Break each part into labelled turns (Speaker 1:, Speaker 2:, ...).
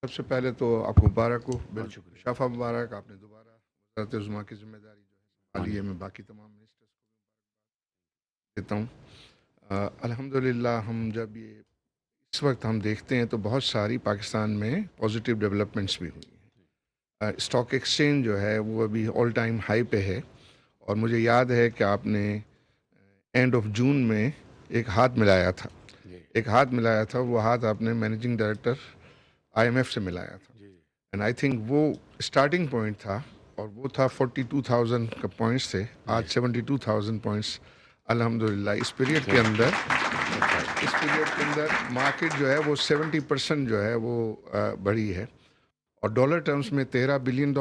Speaker 1: سب سے پہلے تو آپ کو مبارک ہو،
Speaker 2: بہت شکریہ.
Speaker 1: شافہ مبارک. آپ نے دوبارہ وزارت عظمیٰ کی ذمہ داری جو ہے
Speaker 2: ہاں
Speaker 1: سنبھالی
Speaker 2: جی.
Speaker 1: ہے. میں باقی تمام منسٹرز کو دیتا ہوں. الحمدللہ ہم جب یہ اس وقت ہم دیکھتے ہیں تو بہت ساری پاکستان میں پازیٹیو ڈیولپمنٹس بھی ہوئی ہیں. اسٹاک ایکسچینج جو ہے وہ ابھی آل ٹائم ہائی پہ ہے، اور مجھے یاد ہے کہ آپ نے اینڈ آف جون میں ایک ہاتھ ملایا تھا.
Speaker 2: جی
Speaker 1: وہ ہاتھ آپ نے managing director I M F سے ملایا تھا.
Speaker 2: جی.
Speaker 1: اینڈ آئی تھنک وہ اسٹارٹنگ پوائنٹ تھا، اور وہ تھا 42,000 کا پوائنٹس تھے.
Speaker 2: جی.
Speaker 1: آج 72,000 پوائنٹس الحمدللہ. اس پیریڈ کے اندر مارکیٹ جو ہے وہ 70% جو ہے وہ بڑھی ہے، اور ڈالر ٹرمز میں $13 بلین،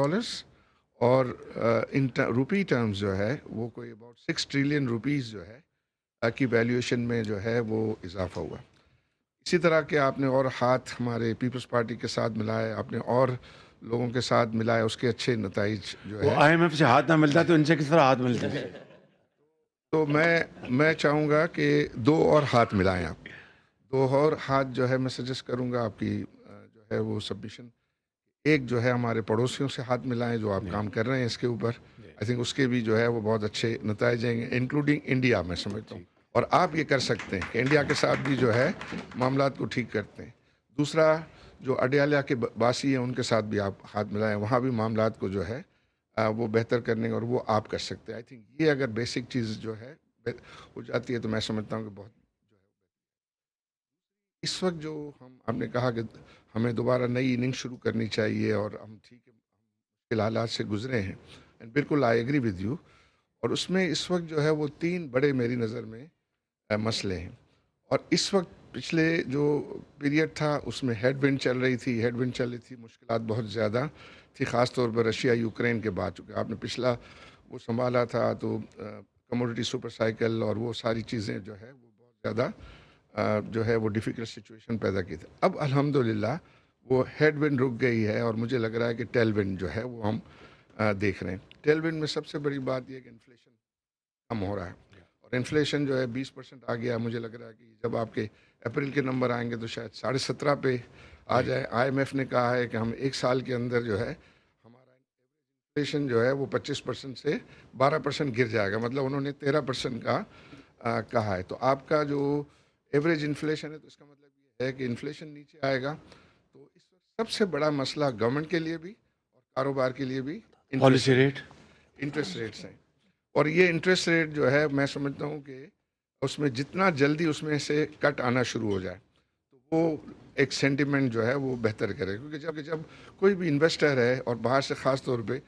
Speaker 1: اور ان روپی ٹرمز جو ہے وہ کوئی اباؤٹ 6 ٹریلین جو ہے کی ویلیویشن میں جو ہے وہ اضافہ ہوا. اسی طرح کے آپ نے اور ہاتھ ہمارے پیپلز پارٹی کے ساتھ ملائے، آپ نے اور لوگوں کے ساتھ ملائے، اس کے اچھے نتائج جو
Speaker 2: وہ
Speaker 1: ہے.
Speaker 2: آئی ایم ایف سے ہاتھ نہ ملتا تو ان سے کس طرح ہاتھ ملتا ہے؟
Speaker 1: تو میں چاہوں گا کہ دو اور ہاتھ ملائیں آپ. دو اور ہاتھ جو ہے میں سجیسٹ کروں گا آپ کی جو ہے وہ سبمیشن. ایک جو ہے ہمارے پڑوسیوں سے ہاتھ ملائیں جو آپ
Speaker 2: جی
Speaker 1: کام کر رہے ہیں اس کے اوپر.
Speaker 2: جی.
Speaker 1: آئی تھنک اس کے بھی جو ہے وہ بہت اچھے نتائج آئیں گے، انکلوڈنگ انڈیا میں سمجھتا ہوں.
Speaker 2: ٹھیک.
Speaker 1: اور آپ یہ کر سکتے ہیں کہ انڈیا کے ساتھ بھی جو ہے معاملات کو ٹھیک کرتے ہیں. دوسرا جو اڈیالہ کے باسی ہیں ان کے ساتھ بھی آپ ہاتھ ملائیں، وہاں بھی معاملات کو جو ہے وہ بہتر کرنے اور وہ آپ کر سکتے ہیں. آئی تھنک یہ اگر بیسک چیز جو ہے ہو جاتی ہے تو میں سمجھتا ہوں کہ بہت جو ہے. اس وقت جو آپ نے کہا کہ ہمیں دوبارہ نئی اننگ شروع کرنی چاہیے، اور ہم ٹھیک ہے مشکل حالات سے گزرے ہیں، بالکل آئی ایگری ود یو. اور اس میں اس وقت جو ہے وہ تین بڑے میری نظر میں مسئلے ہیں. اور اس وقت پچھلے جو پیریڈ تھا اس میں ہیڈ ونڈ چل رہی تھی، مشکلات بہت زیادہ تھی، خاص طور پر رشیا یوکرین کے بعد. چونکہ آپ نے پچھلا وہ سنبھالا تھا تو کموڈٹی سپر سائیکل اور وہ ساری چیزیں جو ہے وہ بہت زیادہ جو ہے وہ ڈیفیکلٹ سچویشن پیدا کی تھی. اب الحمدللہ وہ ہیڈ ونڈ رک گئی ہے، اور مجھے لگ رہا ہے کہ ٹیل ونڈ جو ہے وہ ہم دیکھ رہے ہیں. ٹیل ونڈ میں سب سے بڑی بات یہ ہے کہ انفلیشن کم ہو رہا ہے، اور انفلیشن جو ہے 20% آ گیا. مجھے لگ رہا ہے کہ جب آپ کے اپریل کے نمبر آئیں گے تو شاید 17.5 پہ آ
Speaker 2: جی.
Speaker 1: جائے. آئی ایم ایف نے کہا ہے کہ ہم ایک سال کے اندر جو ہے ہمارا انفلیشن جو ہے وہ 25% سے 12% گر جائے گا. مطلب انہوں نے 13% کا کہا ہے. تو آپ کا جو ایوریج انفلیشن ہے تو اس کا مطلب یہ ہے کہ انفلیشن نیچے آئے گا. تو اس وقت سب سے بڑا مسئلہ گورنمنٹ کے لیے بھی اور کاروبار کے لیے بھی
Speaker 2: پالیسی ریٹ.
Speaker 1: انٹرسٹ ریٹس ہیں. اور یہ انٹرسٹ ریٹ جو ہے میں سمجھتا ہوں کہ اس میں جتنا جلدی اس میں سے کٹ آنا شروع ہو جائے تو وہ ایک سینٹیمنٹ جو ہے وہ بہتر کرے. کیونکہ جب کوئی بھی انویسٹر ہے اور باہر سے خاص طور پہ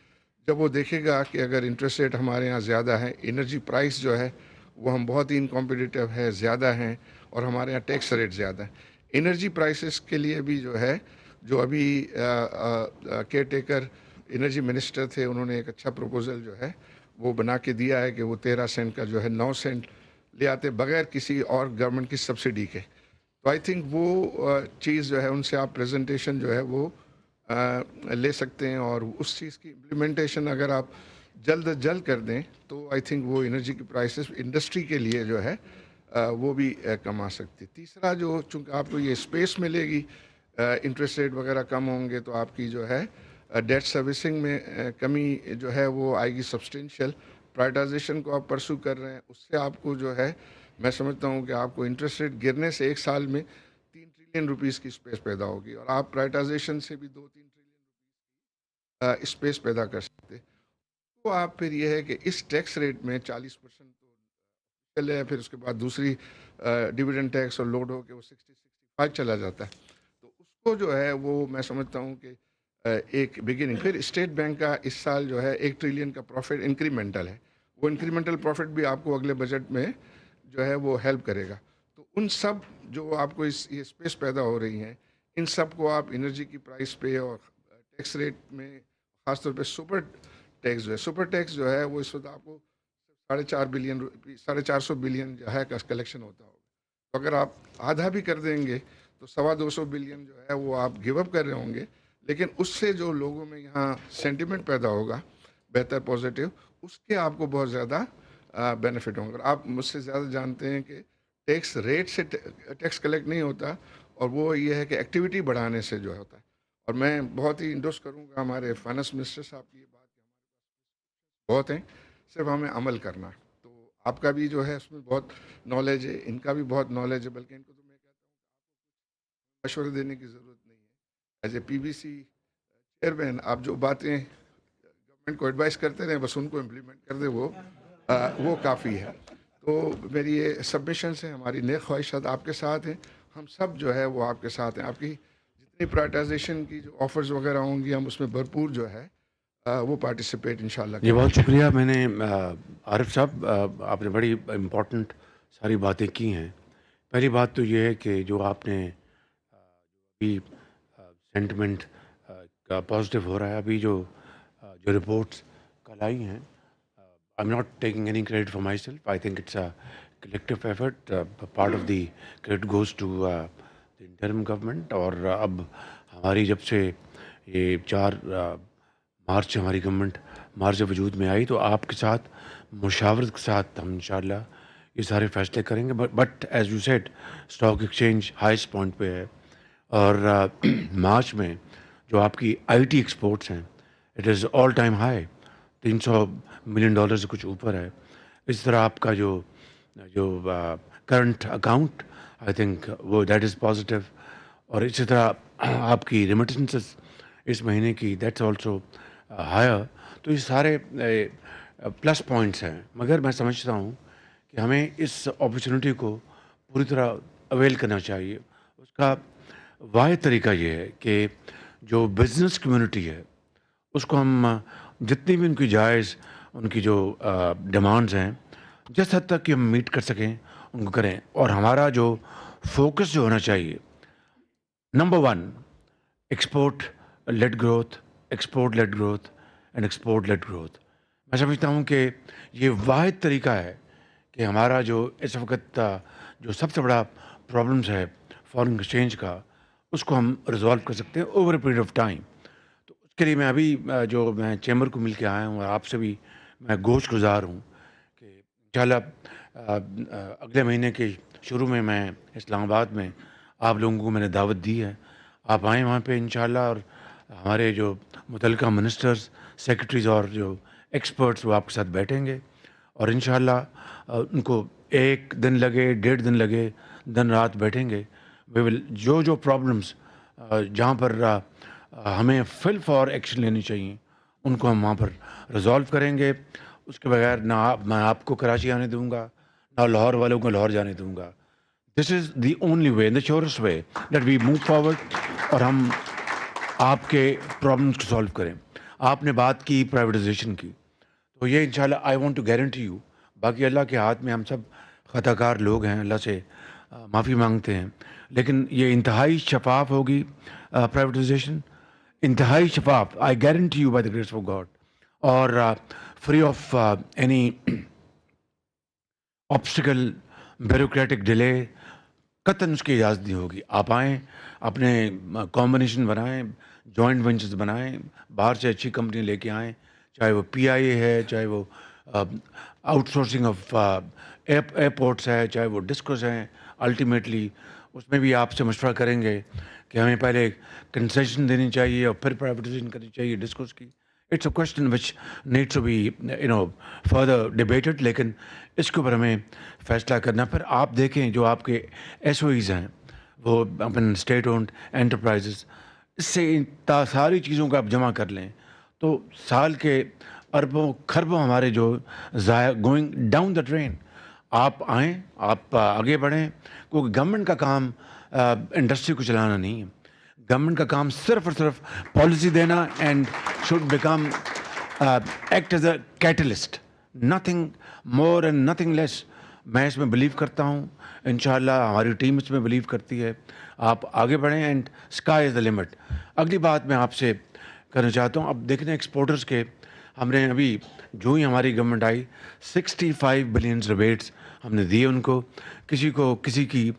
Speaker 1: جب وہ دیکھے گا کہ اگر انٹرسٹ ریٹ ہمارے یہاں زیادہ ہے، انرجی پرائس جو ہے وہ ہم بہت ہی انکمپیٹیٹیو ہے، زیادہ ہیں، اور ہمارے یہاں ٹیکس ریٹ زیادہ ہیں. انرجی پرائسز کے لیے بھی جو ہے جو ابھی کیئر ٹیکر انرجی منسٹر تھے انہوں نے ایک اچھا پروپوزل جو ہے وہ بنا کے دیا ہے کہ وہ 13 سینٹ کا جو ہے 9 سینٹ لے آتے بغیر کسی اور گورنمنٹ کی سبسڈی کے. تو آئی تھنک وہ چیز جو ہے ان سے آپ پریزنٹیشن جو ہے وہ لے سکتے ہیں، اور اس چیز کی امپلیمنٹیشن اگر آپ جلد از جلد کر دیں تو آئی تھنک وہ انرجی کی پرائسز انڈسٹری کے لیے جو ہے وہ بھی کم آ سکتی. تیسرا جو چونکہ آپ کو یہ اسپیس ملے گی، انٹرسٹ ریٹ وغیرہ کم ہوں گے تو آپ کی جو ہے ڈیٹ سروسنگ میں کمی جو ہے وہ آئے گی سبسٹینشیل. پرائیٹائزیشن کو آپ پرسو کر رہے ہیں، اس سے آپ کو جو ہے میں سمجھتا ہوں کہ آپ کو انٹرسٹ ریٹ گرنے سے ایک سال میں 3 ٹریلین روپیز کی اسپیس پیدا ہوگی، اور آپ پرائیٹائزیشن سے بھی 2-3 ٹریلین اسپیس پیدا کر سکتے. تو آپ پھر یہ ہے کہ اس ٹیکس ریٹ میں 40% تو چلے ہے، پھر اس کے بعد دوسری ڈویڈنڈ ٹیکس اور لوڈ ہو کے وہ 60-65 چلا جاتا ہے. تو اس کو جو ہے وہ میں سمجھتا ہوں کہ ایک بگننگ. پھر اسٹیٹ بینک کا اس سال جو ہے 1 ٹریلین کا پروفٹ انکریمنٹل ہے، وہ انکریمنٹل پروفٹ بھی آپ کو اگلے بجٹ میں جو ہے وہ ہیلپ کرے گا. تو ان سب جو آپ کو یہ اسپیس پیدا ہو رہی ہیں ان سب کو آپ انرجی کی پرائس پہ اور ٹیکس ریٹ میں خاص طور پہ سپر ٹیکس جو ہے وہ اس وقت آپ کو 450 بلین جو ہے کلیکشن ہوتا ہوگا. تو اگر آپ آدھا بھی کر دیں گے تو 250 بلین جو ہے وہ آپ گیو اپ کر رہے ہوں گے، لیکن اس سے جو لوگوں میں یہاں سینٹیمنٹ پیدا ہوگا بہتر پازیٹیو، اس کے آپ کو بہت زیادہ بینیفٹ ہوں گے. آپ مجھ سے زیادہ جانتے ہیں کہ ٹیکس ریٹ سے ٹیکس کلیکٹ نہیں ہوتا، اور وہ یہ ہے کہ ایکٹیویٹی بڑھانے سے جو ہوتا ہے. اور میں بہت ہی انڈوس کروں گا ہمارے فائنانس منسٹر صاحب کی یہ بات کہ بہت ہیں، صرف ہمیں عمل کرنا ہے۔ تو آپ کا بھی جو ہے اس میں بہت نالج ہے، ان کا بھی بہت نالج ہے، بلکہ ان کو تو میں کہتا ہوں مشورے دینے کی ضرورت نہیں ہے۔ As A P B C chairman آپ جو باتیں گورنمنٹ کو ایڈوائز کرتے رہیں، بس ان کو امپلیمنٹ کر دیں، وہ کافی ہے۔ تو میری یہ سبمیشنس ہیں، ہماری نیک خواہشات آپ کے ساتھ ہیں، ہم سب جو ہے وہ آپ کے ساتھ ہیں۔ آپ کی جتنی پرائٹائزیشن کی جو آفرز وغیرہ ہوں گی، ہم اس میں بھرپور جو ہے وہ پارٹیسپیٹ انشاءاللہ
Speaker 2: جی
Speaker 1: کریں
Speaker 2: بہت
Speaker 1: گے۔
Speaker 2: شکریہ. میں نے عارف صاحب آپ نے بڑی امپورٹنٹ ساری باتیں کی ہیں. پہلی بات تو یہ ہے کہ جو آپ نے ابھی سینٹیمنٹ کا پازیٹیو ہو رہا ہے، ابھی جو رپورٹس کل آئی ہیں، I am not taking any credit for myself. I think it's a collective effort. Part of the credit goes to the interim government. اور اب ہماری جب سے یہ 4 مارچ ہماری گورنمنٹ مارچ جب وجود میں آئی، تو آپ کے ساتھ مشاورت کے ساتھ ہم انشاءاللہ یہ سارے فیصلے کریں گے. But as you said, stock exchange highest point پہ ہے، اور مارچ میں جو آپ کی آئی ٹی ایکسپورٹس ہیں، it is all time high, $300 million سے کچھ اوپر ہے. اس طرح آپ کا جو کرنٹ اکاؤنٹ، آئی تھنک وہ دیٹ از پازیٹیو. اور اسی طرح آپ کی ریمیٹنسز اس مہینے کی دیٹس آلسو ہائر. تو یہ سارے پلس پوائنٹس ہیں. مگر میں سمجھتا ہوں کہ ہمیں اس اپرچونیٹی کو پوری طرح اویل کرنا چاہیے. اس کا واحد طریقہ یہ ہے کہ جو بزنس کمیونٹی ہے اس کو ہم جتنی بھی ان کی جائز، ان کی جو ڈیمانڈز ہیں، جس حد تک کہ ہم میٹ کر سکیں ان کو کریں. اور ہمارا جو فوکس جو ہونا چاہیے، number 1، export led growth, export led growth and export led growth. میں سمجھتا ہوں کہ یہ واحد طریقہ ہے کہ ہمارا جو اس وقت جو سب سے بڑا پرابلمس ہے فارن ایکسچینج کا، اس کو ہم ریزالو کر سکتے ہیں over a period of time. تو اس کے لیے میں ابھی جو میں چیمبر کو مل کے آیا ہوں، اور آپ سے بھی میں گوش گزار ہوں کہ انشاءاللہ اگلے مہینے کے شروع میں اسلام آباد میں آپ لوگوں کو میں نے دعوت دی ہے. آپ آئیں وہاں پہ انشاءاللہ، اور ہمارے جو متعلقہ منسٹرز، سیکرٹریز اور جو ایکسپرٹس وہ آپ کے ساتھ بیٹھیں گے، اور انشاءاللہ ان کو 1 دن لگے، 1.5 دن لگے، دن رات بیٹھیں گے. وی ول جو پرابلمس جہاں پر ہمیں فل فار ایکشن لینی چاہیے، ان کو ہم وہاں پر ریزالو کریں گے. اس کے بغیر نہ میں آپ کو کراچی آنے دوں گا، نہ لاہور والوں کو لاہور جانے دوں گا. This is the only way, the surest way that we move forward, اور ہم آپ کے پرابلمس کو سالو کریں. آپ نے بات کی پرائیویٹائزیشن کی، تو یہ انشاءاللہ I want to guarantee you, باقی اللہ کے ہاتھ میں، ہم سب خطا کار لوگ ہیں، اللہ سے معافی مانگتے ہیں، لیکن یہ انتہائی شفاف ہوگی پرائیویٹائزیشن، انتہائی شفاف، I guarantee you by the grace of God. اور free of any obstacle, bureaucratic delay, قطعاً اس کی اجازت نہیں ہوگی. آپ آئیں، اپنے کمبینیشن بنائیں، جوائنٹ وینچرز بنائیں، باہر سے اچھی کمپنی لے کے آئیں، چاہے وہ پی آئی اے ہے، چاہے وہ آؤٹ سورسنگ آف ایئرپورٹس ہے، چاہے وہ ڈسکوز ہیں. الٹیمیٹلی اس میں بھی آپ سے مشورہ کریں گے کہ ہمیں پہلے کنسیشن دینی چاہیے اور پھر پرائیویٹائزیشن کرنی چاہیے ڈسکوز کی. It's a question which needs to be further debated, لیکن اس کے اوپر ہمیں فیصلہ کرنا. پھر آپ دیکھیں جو آپ کے ایس او ایز ہیں، وہ اپن اسٹیٹ اونڈ انٹرپرائزز، اس سے ساری چیزوں کو آپ جمع کر لیں تو سال کے اربوں کھربوں ہمارے جو ضائع گوئنگ ڈاؤن دا ڈرین. آپ آئیں، آپ آگے بڑھیں، کیونکہ گورنمنٹ کا کام انڈسٹری کو چلانا نہیں ہے. گورنمنٹ کا کام صرف اور صرف پالیسی دینا، and should become act as a catalyst, nothing more and nothing less. میں اس میں بلیو کرتا ہوں، انشاءاللہ ہماری ٹیم اس میں بلیو کرتی ہے. آپ آگے بڑھیں، and sky is the limit. اگلی بات میں آپ سے کرنا چاہتا ہوں، اب دیکھتے ہیں ایکسپورٹرز کے، ہم نے ابھی جو ہی ہماری گورنمنٹ آئی 65 بلین ریبیٹس ہم نے دیے ان کو. کسی کی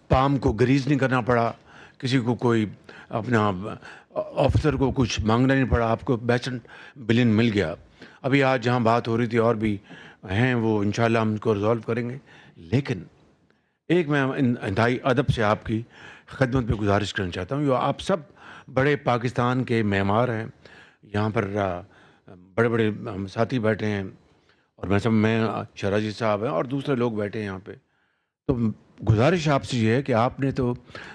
Speaker 2: پام کو گریز نہیں کرنا پڑا، کسی کو کوئی اپنا آفیسر کو کچھ مانگنا نہیں پڑا، آپ کو 62 بلین مل گیا. ابھی آج جہاں بات ہو رہی تھی اور بھی ہیں، وہ انشاءاللہ ہم اس کو ریزالو کریں گے. لیکن ایک میں انتہائی ادب سے آپ کی خدمت پہ گزارش کرنا چاہتا ہوں. آپ سب بڑے پاکستان کے معمار ہیں. یہاں پر بڑے بڑے ساتھی بیٹھے ہیں اور میں شراجی صاحب ہیں اور دوسرے لوگ بیٹھے ہیں یہاں پہ. تو گزارش آپ سے یہ ہے کہ آپ نے تو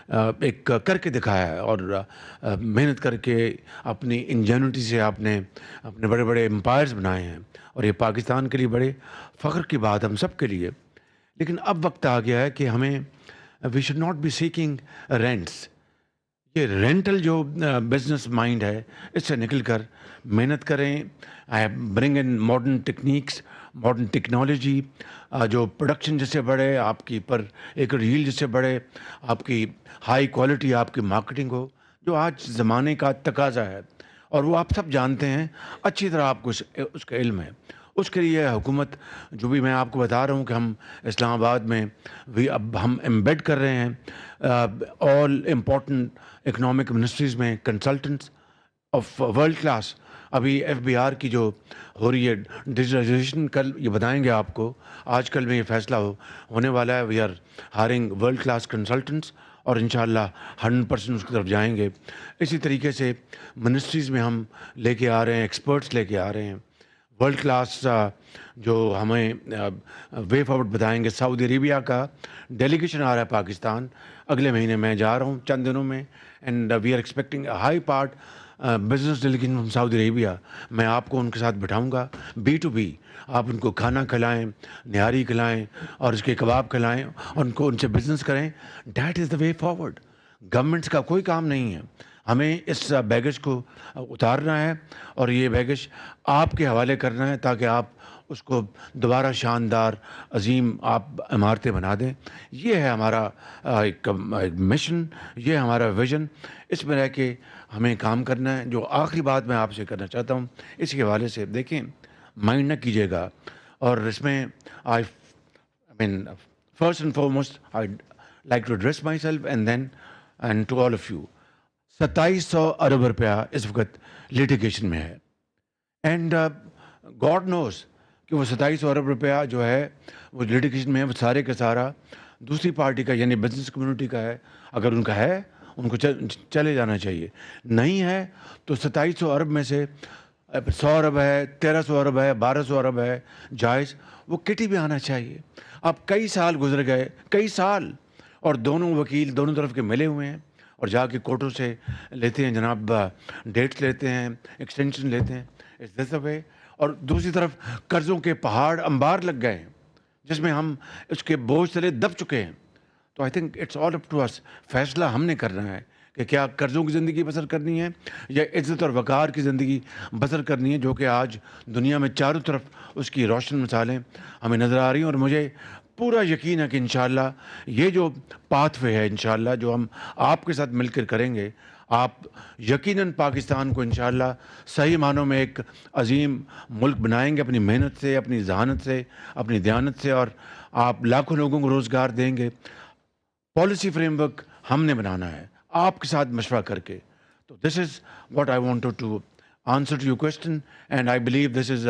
Speaker 2: ایک کر کے دکھایا ہے اور محنت کر کے اپنی انجینوٹی سے آپ نے اپنے بڑے بڑے امپائرز بنائے ہیں اور یہ پاکستان کے لیے بڑے فخر کی بات ہم سب کے لیے. لیکن اب وقت آ گیا ہے کہ ہمیں we should not be seeking rents. یہ رینٹل جو بزنس مائنڈ ہے اس سے نکل کر محنت کریں. Bring in modern techniques, modern technology, جو پروڈکشن جس سے بڑھے, آپ کی پر ایک ریل جس سے بڑھے, آپ کی ہائی کوالٹی آپ کی مارکیٹنگ ہو, جو آج زمانے کا تقاضا ہے اور وہ آپ سب جانتے ہیں اچھی طرح, آپ کو اس کا علم ہے. اس کے لیے حکومت, جو بھی میں آپ کو بتا رہا ہوں کہ ہم اسلام آباد میں اب ہم ایمبیڈ کر رہے ہیں آل امپورٹنٹ اکنامک منسٹریز میں کنسلٹنٹس آف ورلڈ کلاس. ابھی ایف بی آر کی جو ہو رہی ہے ڈیجیٹلائزیشن, کل یہ بتائیں گے آپ کو, آج کل میں یہ فیصلہ ہونے والا ہے. We are hiring world class consultants اور انشاءاللہ 100% اس کی طرف جائیں گے. اسی طریقے سے منسٹریز میں ہم لے کے آ رہے ہیں, ایکسپرٹس لے کے آ رہے ہیں ورلڈ کلاس, جو ہمیں وے فارورڈ بتائیں گے. سعودی عربیہ کا ڈیلیگیشن آ رہا ہے پاکستان اگلے مہینے. میں جا رہا ہوں چند دنوں میں, and we are expecting high part business delegation from Saudi Arabia. میں آپ کو ان کے ساتھ بٹھاؤں گا B2B. آپ ان کو کھانا کھلائیں, نہاری کھلائیں اور اس کے کباب کھلائیں اور ان سے بزنس کریں. That is the way forward. Governments کا کوئی کام نہیں ہے. ہمیں اس بیگیج کو اتارنا ہے اور یہ بیگیج آپ کے حوالے کرنا ہے تاکہ آپ اس کو دوبارہ شاندار عظیم آپ عمارتیں بنا دیں. یہ ہے ہمارا ایک مشن, یہ ہے ہمارا ویژن. اس میں رہ کے ہمیں کام کرنا ہے. جو آخری بات میں آپ سے کرنا چاہتا ہوں اس کے حوالے سے, دیکھیں مائنڈ نہ کیجیے گا, اور اس میں I mean first and foremost I like to address myself and then and to all of you. 2700 ارب روپیہ اس وقت لیٹیگیشن میں ہے, اینڈ گاڈ نوز کہ وہ 2700 ارب روپیہ جو ہے وہ لیٹیگیشن میں ہے, وہ سارے کا سارا دوسری پارٹی کا یعنی بزنس کمیونٹی کا ہے. اگر ان کا ہے ان کو چلے جانا چاہیے, نہیں ہے تو 2700 ارب میں سے 100 ارب ہے, 1300 ارب ہے, 1200 ارب ہے, جائز وہ کٹی بھی آنا چاہیے. اب کئی سال گزر گئے, کئی سال, اور دونوں وکیل دونوں طرف کے ملے ہوئے ہیں اور جا کے کورٹوں سے لیتے ہیں جناب, ڈیٹس لیتے ہیں, ایکسٹینشن لیتے ہیں. از دس دا وے؟ اور دوسری طرف قرضوں کے پہاڑ انبار لگ گئے ہیں جس میں ہم اس کے بوجھ تلے دب چکے ہیں. تو I think it's all up to us. فیصلہ ہم نے کرنا ہے کہ کیا قرضوں کی زندگی بسر کرنی ہے یا عزت اور وقار کی زندگی بسر کرنی ہے, جو کہ آج دنیا میں چاروں طرف اس کی روشن مثالیں ہمیں نظر آ رہی ہیں. اور مجھے پورا یقین ہے کہ انشاءاللہ یہ جو پاتھ وے ہے انشاءاللہ جو ہم آپ کے ساتھ مل کر کریں گے, آپ یقیناً پاکستان کو انشاءاللہ صحیح معنوں میں ایک عظیم ملک بنائیں گے اپنی محنت سے, اپنی ذہانت سے, اپنی دیانت سے, اور آپ لاکھوں لوگوں کو روزگار دیں گے. پالیسی فریم ورک ہم نے بنانا ہے آپ کے ساتھ مشورہ کر کے. تو this is what I wanted to answer to your question, and I believe this is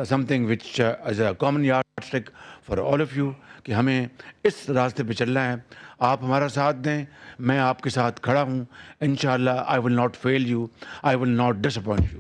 Speaker 2: something which is a common yardstick for all of you کہ ہمیں اس راستے پہ چلنا ہے. آپ ہمارا ساتھ دیں, میں آپ کے ساتھ کھڑا ہوں انشاءاللہ. I will not fail you, I will not disappoint you.